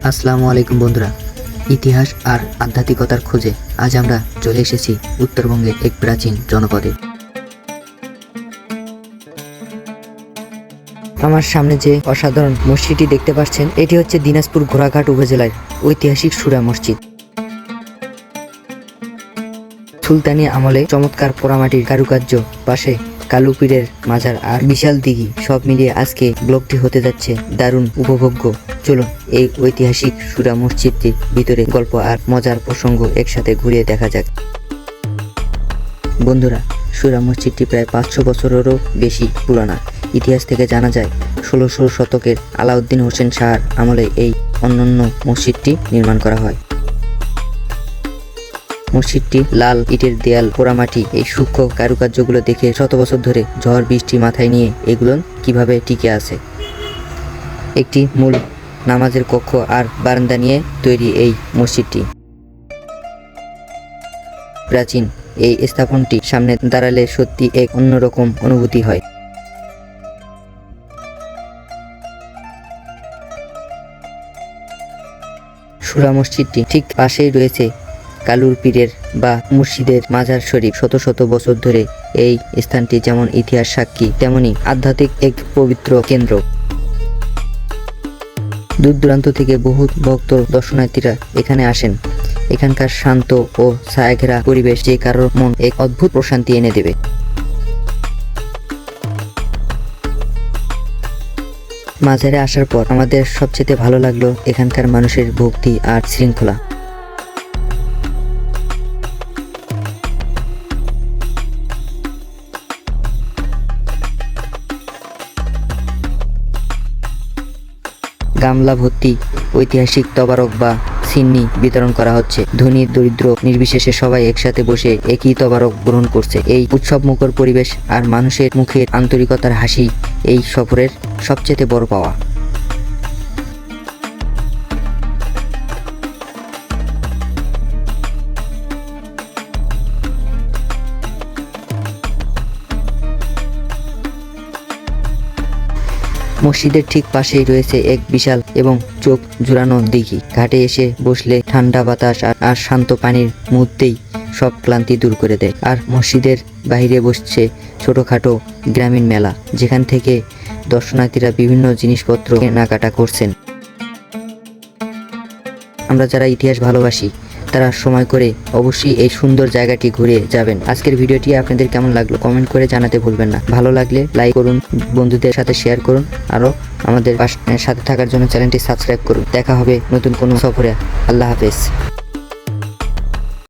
আসসালামু আলাইকুম বন্ধুরা, ইতিহাস আর আধ্যাত্মিকতার খোঁজে আজ আমরা চলে এসেছি উত্তরবঙ্গের এক প্রাচীন জনপদে। আমার সামনে যে অসাধারণ মসজিদটি দেখতে পাচ্ছেন, এটি হচ্ছে দিনাজপুর ঘোড়াঘাট উপজেলার ঐতিহাসিক সুরা মসজিদ। সুলতানি আমলে চমৎকার পোড়ামাটির কারুকার্য, পাশে কালু পীরের মাজার আর বিশাল দিঘি, সব মিলিয়ে আজকে ব্লগটি হতে যাচ্ছে দারুণ উপভোগ্য। চলুন এই ঐতিহাসিক সুরা মসজিদটির ভিতরে গল্প আর মজার প্রসঙ্গ একসাথে ঘুরিয়ে দেখা যাক। বন্ধুরা, সুরা মসজিদটি প্রায় 500 বছরেরও বেশি পুরানা। ইতিহাস থেকে জানা যায় 1600 শতকের আলাউদ্দিন হোসেন শাহর আমলে এই অনন্য মসজিদটি নির্মাণ করা হয়। মসজিদটি লাল ইটের দেয়াল, পোড়ামাটি, এই সূক্ষ্ম কারুকার্যগুলো দেখে শত বছর ধরে ঝড় বৃষ্টি মাথায় নিয়ে এগুলো কিভাবে টিকে আছে। একটি মূল নামাজের কক্ষ আর বারান্দা নিয়ে তৈরি এই মসজিদটি। প্রাচীন এই স্থাপনটি সামনে দাঁড়ালে সত্যি এক অন্যরকম অনুভূতি হয়। সুরা মসজিদটি ঠিক পাশেই রয়েছে কালুর পীরের বা মুর্শিদের মাজার শরীফ। শত শত বছর ধরে এই স্থানটি যেমন ইতিহাস সাক্ষী, তেমনি আধ্যাত্মিক এক পবিত্র কেন্দ্র। দূর দূরান্ত থেকে বহু ভক্ত দর্শনার্থীরা এখানে আসেন। এখানকার শান্ত ও ছায়াঘেরা পরিবেশ যে কারোর মন এক অদ্ভুত প্রশান্তি এনে দেবে। মাজারে আসার পর আমাদের সবচেয়ে ভালো লাগলো এখানকার মানুষের ভক্তি আর শৃঙ্খলা। গামলা ভর্তি ঐতিহাসিক তবারক বা সিন্নি বিতরণ করা হচ্ছে। ধনী দরিদ্র নির্বিশেষে সবাই একসাথে বসে একই তবারক গ্রহণ করছে। এই উৎসবমুখর পরিবেশ আর মানুষের মুখের আন্তরিকতার হাসি এই সফরের সবচেয়ে বড় পাওয়া। মসজিদের ঠিক পাশেই রয়েছে এক বিশাল এবং চোখ জুড়ানো দিঘি। ঘাটে এসে বসলে ঠান্ডা বাতাস আর শান্ত পানির মুহূর্তেই সব ক্লান্তি দূর করে দেয়। আর মসজিদের বাইরে বসছে ছোটখাটো গ্রামীণ মেলা, যেখান থেকে দর্শনার্থীরা বিভিন্ন জিনিসপত্র কেনাকাটা করছেন। আমরা যারা ইতিহাস ভালোবাসি তারা সময় করে অবশ্যই এই সুন্দর জায়গাটি ঘুরে যাবেন। আজকের ভিডিওটি আপনাদের কেমন লাগলো কমেন্ট করে জানাতে ভুলবেন না। ভালো লাগলে লাইক করুন, বন্ধুদের সাথে শেয়ার করুন, আরও আমাদের সাথে থাকার জন্য চ্যানেলটি সাবস্ক্রাইব করুন। দেখা হবে নতুন কোনো সফরে। আল্লাহ হাফেজ।